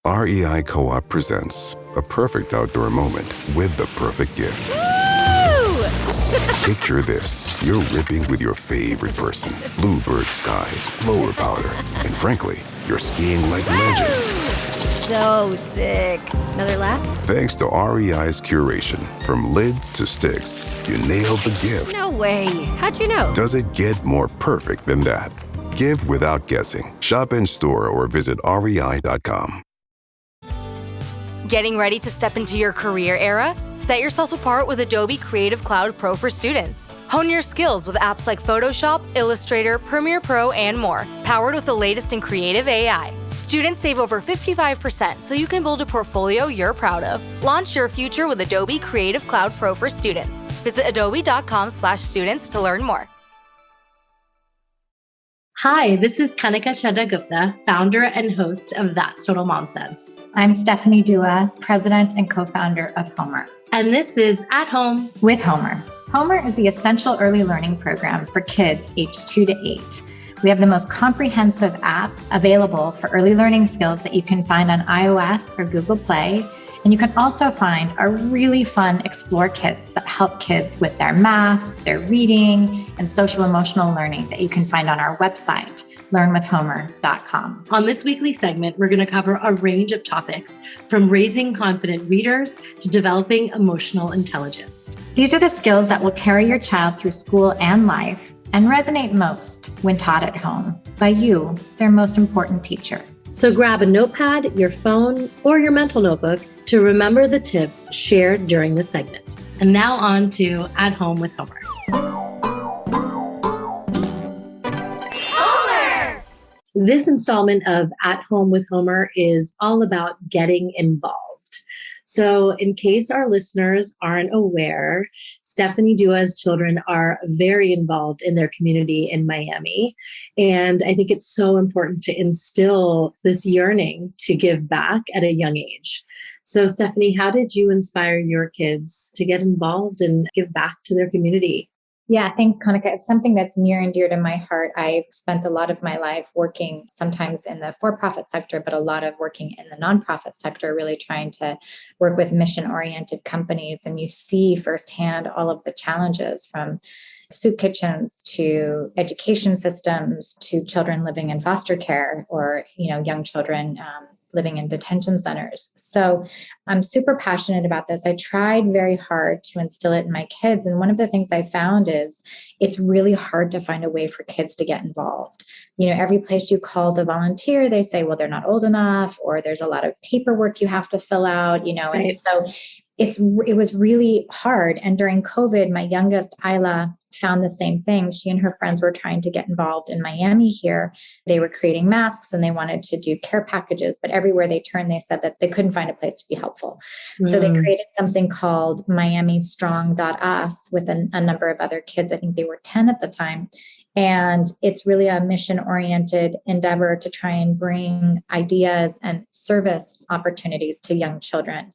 REI Co-op presents a perfect outdoor moment with the perfect gift. Picture this. You're ripping with your favorite person. Bluebird skies, blower powder, and frankly, you're skiing like legends. So sick. Another lap? Thanks to REI's curation, from lid to sticks, you nailed the gift. No way. How'd you know? Does it get more perfect than that? Give without guessing. Shop in store or visit rei.com. Getting ready to step into your career era? Set yourself apart with Adobe Creative Cloud Pro for students. Hone your skills with apps like Photoshop, Illustrator, Premiere Pro, and more, powered with the latest in creative AI. Students save over 55% so you can build a portfolio you're proud of. Launch your future with Adobe Creative Cloud Pro for students. Visit adobe.com/students to learn more. Hi, this is Kanika Gupta, founder and host of That's Total Mom Sense. I'm Stephanie Dua, president and co-founder of HOMER. And this is At Home with HOMER. HOMER is the essential early learning program for kids aged 2 to 8. We have the most comprehensive app available for early learning skills that you can find on iOS or Google Play. And you can also find our really fun Explore kits that help kids with their math, their reading, and social emotional learning that you can find on our website, learnwithhomer.com. On this weekly segment, we're going to cover a range of topics, from raising confident readers to developing emotional intelligence. These are the skills that will carry your child through school and life and resonate most when taught at home by you, their most important teacher. So grab a notepad, your phone, or your mental notebook to remember the tips shared during the segment. And now on to At Home with Homer. Homer! This installment of At Home with Homer is all about getting involved. So in case our listeners aren't aware, Stephanie Dua's children are very involved in their community in Miami. And I think it's so important to instill this yearning to give back at a young age. So Stephanie, how did you inspire your kids to get involved and give back to their community? Yeah, thanks, Kanika. It's something that's near and dear to my heart. I've spent a lot of my life working sometimes in the for-profit sector, but a lot of working in the nonprofit sector, really trying to work with mission-oriented companies. And you see firsthand all of the challenges, from soup kitchens to education systems to children living in foster care, or young children living in detention centers. So I'm super passionate about this. I tried very hard to instill it in my kids. And one of the things I found is it's really hard to find a way for kids to get involved. Every place you call to volunteer, they say, well, they're not old enough, or there's a lot of paperwork you have to fill out, Right. And so it was really hard. And during COVID, my youngest, Isla, found the same thing. She and her friends were trying to get involved in Miami here. They were creating masks and they wanted to do care packages, but everywhere they turned, they said that they couldn't find a place to be helpful. So they created something called MiamiStrong.us with a number of other kids. I think they were 10 at the time. And it's really a mission-oriented endeavor to try and bring ideas and service opportunities to young children.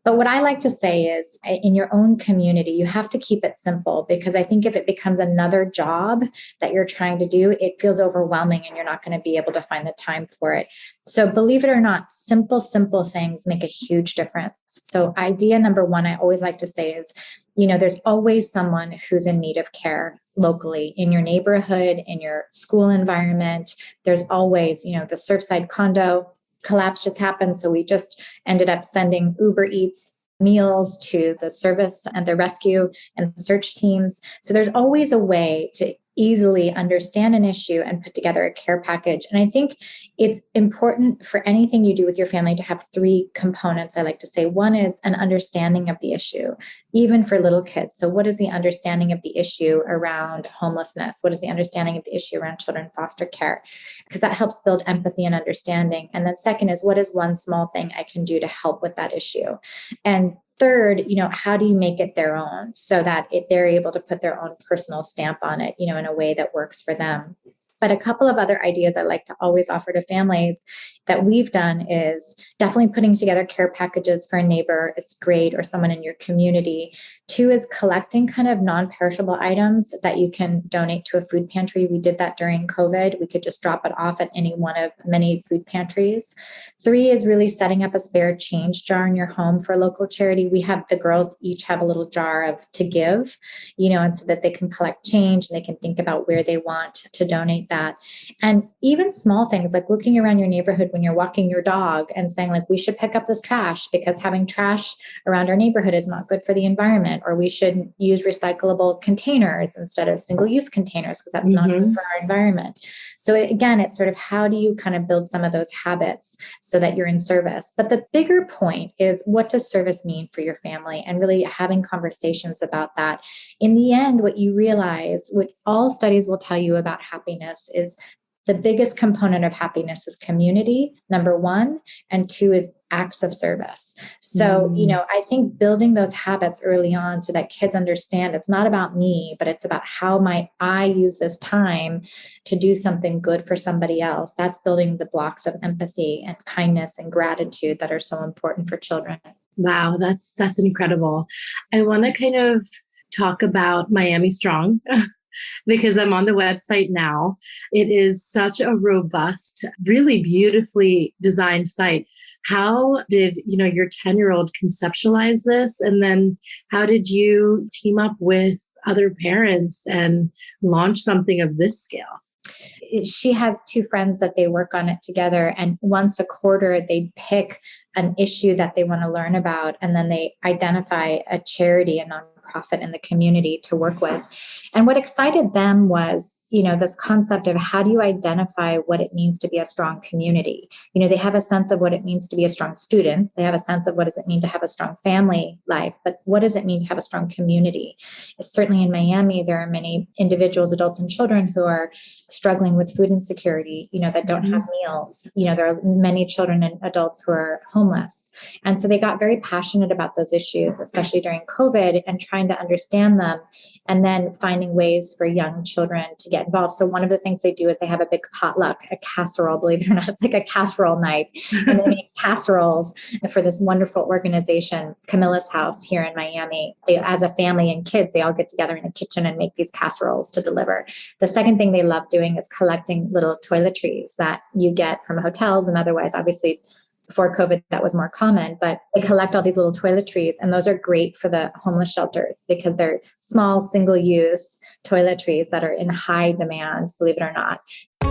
But what I like to say is, in your own community, you have to keep it simple, because I think if it becomes another job that you're trying to do, it feels overwhelming and you're not going to be able to find the time for it. So believe it or not, simple things make a huge difference. So idea number one, I always like to say is, there's always someone who's in need of care locally in your neighborhood, in your school environment. There's always, the Surfside condo collapse just happened. So we just ended up sending Uber Eats meals to the service and the rescue and search teams. So there's always a way to easily understand an issue and put together a care package. And I think it's important for anything you do with your family to have 3 components, I like to say. One is an understanding of the issue, even for little kids. So what is the understanding of the issue around homelessness? What is the understanding of the issue around children in foster care? Because that helps build empathy and understanding. And then second is, what is one small thing I can do to help with that issue? And third, how do you make it their own so that they're able to put their own personal stamp on it, in a way that works for them? But a couple of other ideas I like to always offer to families that we've done is definitely putting together care packages for a neighbor. It's great, or someone in your community. 2 is collecting kind of non-perishable items that you can donate to a food pantry. We did that during COVID. We could just drop it off at any one of many food pantries. 3 is really setting up a spare change jar in your home for a local charity. We have the girls each have a little jar of to give, and so that they can collect change and they can think about where they want to donate that. And even small things like looking around your neighborhood when you're walking your dog and saying like, we should pick up this trash because having trash around our neighborhood is not good for the environment, or we should use recyclable containers instead of single-use containers because that's not good for our environment. So again, it's sort of how do you kind of build some of those habits so that you're in service? But the bigger point is, what does service mean for your family, and really having conversations about that. In the end, what you realize, what all studies will tell you about happiness is the biggest component of happiness is community, number 1, and 2 is acts of service. So, I think building those habits early on so that kids understand it's not about me, but it's about how might I use this time to do something good for somebody else. That's building the blocks of empathy and kindness and gratitude that are so important for children. Wow, that's incredible. I want to kind of talk about Miami Strong. Because I'm on the website now. It is such a robust, really beautifully designed site. How did, your 10-year-old conceptualize this? And then how did you team up with other parents and launch something of this scale? She has 2 friends that they work on it together. And once a quarter, they pick an issue that they want to learn about. And then they identify a charity, a nonprofit in the community to work with. And what excited them was, this concept of how do you identify what it means to be a strong community? They have a sense of what it means to be a strong student. They have a sense of what does it mean to have a strong family life, but what does it mean to have a strong community? Certainly in Miami, there are many individuals, adults and children who are struggling with food insecurity, that don't have meals. There are many children and adults who are homeless. And so they got very passionate about those issues, especially during COVID, and trying to understand them, and then finding ways for young children to get involved. So one of the things they do is they have a big potluck, a casserole, believe it or not, it's like a casserole night. And they make casseroles for this wonderful organization, Camilla's House here in Miami. They, as a family and kids, they all get together in a kitchen and make these casseroles to deliver. The second thing they love doing is collecting little toiletries that you get from hotels and otherwise, obviously, before COVID, that was more common, but they collect all these little toiletries, and those are great for the homeless shelters because they're small, single-use toiletries that are in high demand, believe it or not.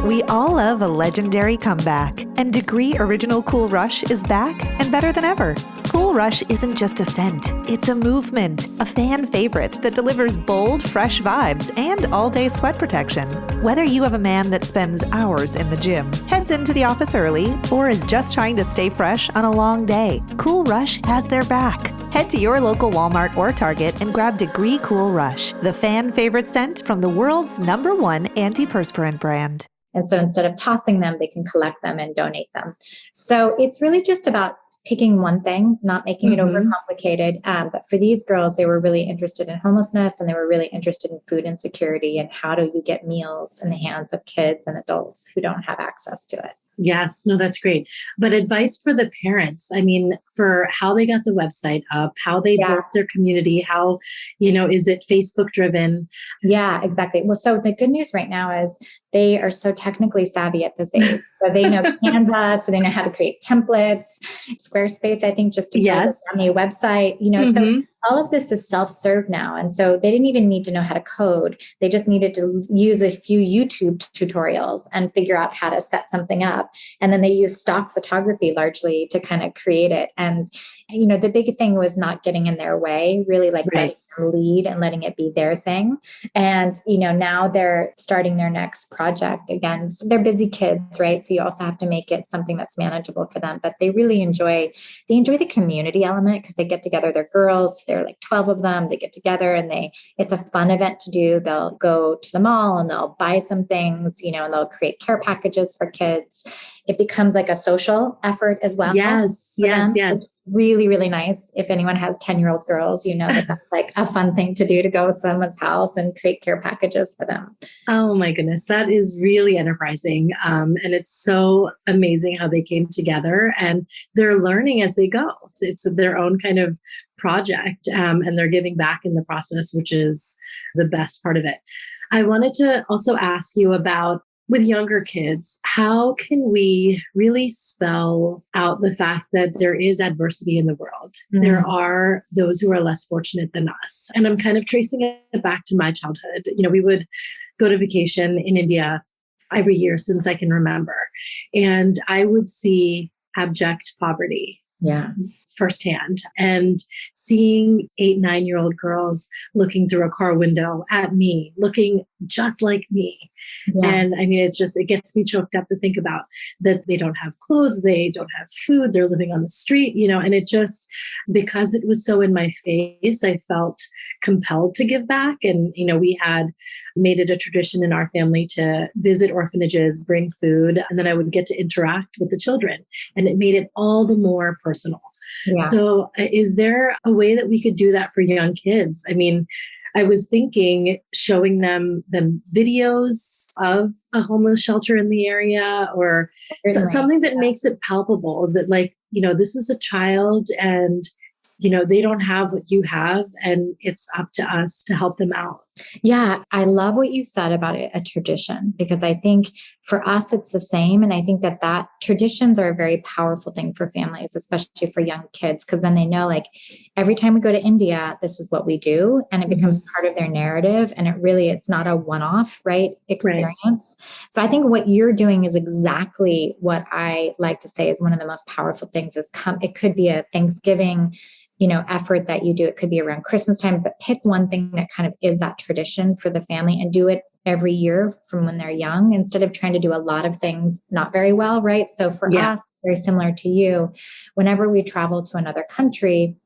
We all love a legendary comeback, and Degree Original Cool Rush is back and better than ever. Cool Rush isn't just a scent, it's a movement, a fan favorite that delivers bold, fresh vibes and all-day sweat protection. Whether you have a man that spends hours in the gym, heads into the office early, or is just trying to stay fresh on a long day, Cool Rush has their back. Head to your local Walmart or Target and grab Degree Cool Rush, the fan favorite scent from the world's #1 antiperspirant brand. And so instead of tossing them, they can collect them and donate them. So it's really just about picking one thing, not making it overcomplicated. But for these girls, they were really interested in homelessness, and they were really interested in food insecurity and how do you get meals in the hands of kids and adults who don't have access to it. Yes, no, that's great. But advice for the parents, for how they got the website up, how they built their community, how, is it Facebook driven? Yeah, exactly. Well, so the good news right now is they are so technically savvy at this age. So they know Canva, so they know how to create templates, Squarespace, I think, just to create a website, so all of this is self-serve now. And so they didn't even need to know how to code. They just needed to use a few YouTube tutorials and figure out how to set something up. And then they use stock photography largely to kind of create it. And, the big thing was not getting in their way, really letting them lead and letting it be their thing. And, now they're starting their next project again. So they're busy kids, right? So you also have to make it something that's manageable for them, but they really enjoy the community element because they get together, they're girls, there are like 12 of them, they get together and it's a fun event to do. They'll go to the mall and they'll buy some things, and they'll create care packages for kids. it becomes like a social effort as well. Yes, yes, yes. It's really, really nice. If anyone has 10-year-old girls, that's like a fun thing to do, to go to someone's house and create care packages for them. Oh my goodness, that is really enterprising. And it's so amazing how they came together, and they're learning as they go. It's their own kind of project, and they're giving back in the process, which is the best part of it. I wanted to also ask you about, with younger kids, how can we really spell out the fact that there is adversity in the world? Mm-hmm. There are those who are less fortunate than us. And I'm kind of tracing it back to my childhood. We would go to vacation in India every year since I can remember. And I would see abject poverty. Yeah. Firsthand, and seeing 8, 9-year-old girls looking through a car window at me, looking just like me. Yeah. And I mean, it gets me choked up to think about that. They don't have clothes, they don't have food, they're living on the street, and it just, because it was so in my face, I felt compelled to give back. And, we had made it a tradition in our family to visit orphanages, bring food, and then I would get to interact with the children. And it made it all the more personal. Yeah. So is there a way that we could do that for young kids? I mean, I was thinking showing them videos of a homeless shelter in the area, or something that makes it palpable that, like, this is a child and, they don't have what you have, and it's up to us to help them out. Yeah, I love what you said about it, a tradition, because I think for us, it's the same. And I think that traditions are a very powerful thing for families, especially for young kids, because then they know, like, every time we go to India, this is what we do. And it becomes part of their narrative. And it's not a one-off, right, experience. Right. So I think what you're doing is exactly what I like to say is one of the most powerful things. It could be a Thanksgiving effort that you do. It could be around Christmas time, but pick one thing that kind of is that tradition for the family and do it every year from when they're young, instead of trying to do a lot of things not very well, right? So for us, very similar to you, whenever we travel to another country,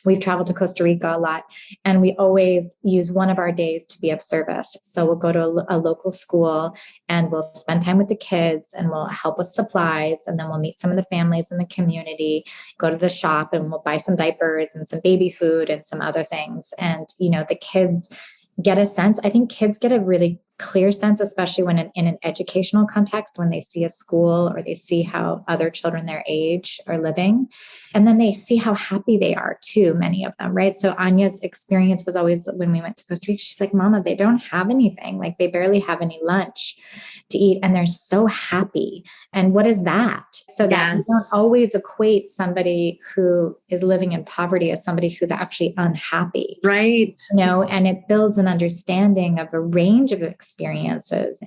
we've traveled to Costa Rica a lot, and we always use one of our days to be of service. So we'll go to a local school and we'll spend time with the kids and we'll help with supplies. And then we'll meet some of the families in the community, go to the shop, and we'll buy some diapers and some baby food and some other things. And, the kids get a sense. I think kids get a really clear sense, especially when in an educational context, when they see a school or they see how other children their age are living. And then they see how happy they are too, many of them, right? So Anya's experience was always, when we went to Costa Rica, she's like, Mama, they don't have anything. Like, they barely have any lunch to eat, and they're so happy. And what is that? So that we don't always equate somebody who is living in poverty as somebody who's actually unhappy. Right. And it builds an understanding of a range of experiences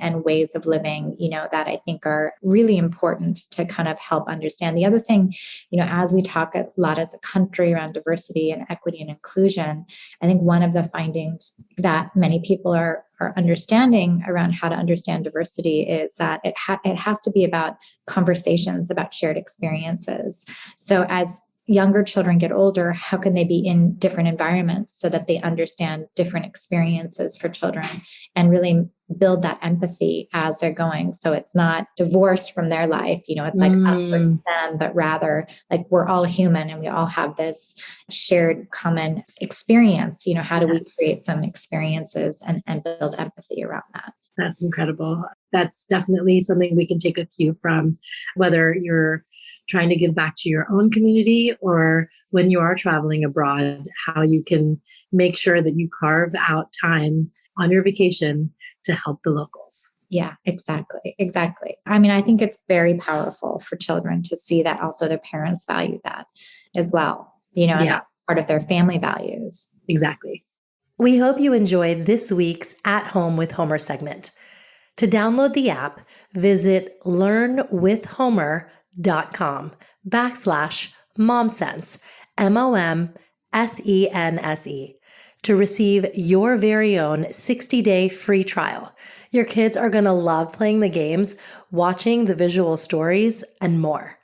and ways of living, that I think are really important to kind of help understand. The other thing, as we talk a lot as a country around diversity and equity and inclusion, I think one of the findings that many people are understanding around how to understand diversity is that it has to be about conversations about shared experiences. So as younger children get older, how can they be in different environments so that they understand different experiences for children and really build that empathy as they're going? So it's not divorced from their life, it's like us versus them, but rather like we're all human and we all have this shared common experience. How do we create some experiences and build empathy around that? That's incredible. That's definitely something we can take a cue from, whether you're trying to give back to your own community or when you are traveling abroad, how you can make sure that you carve out time on your vacation to help the locals. Yeah, exactly. Exactly. I mean, I think it's very powerful for children to see that also their parents value that as well, and that's part of their family values. Exactly. We hope you enjoyed this week's At Home with Homer segment. To download the app, visit learnwithhomer.com/momsense, MOMSENSE, to receive your very own 60-day free trial. Your kids are going to love playing the games, watching the visual stories, and more.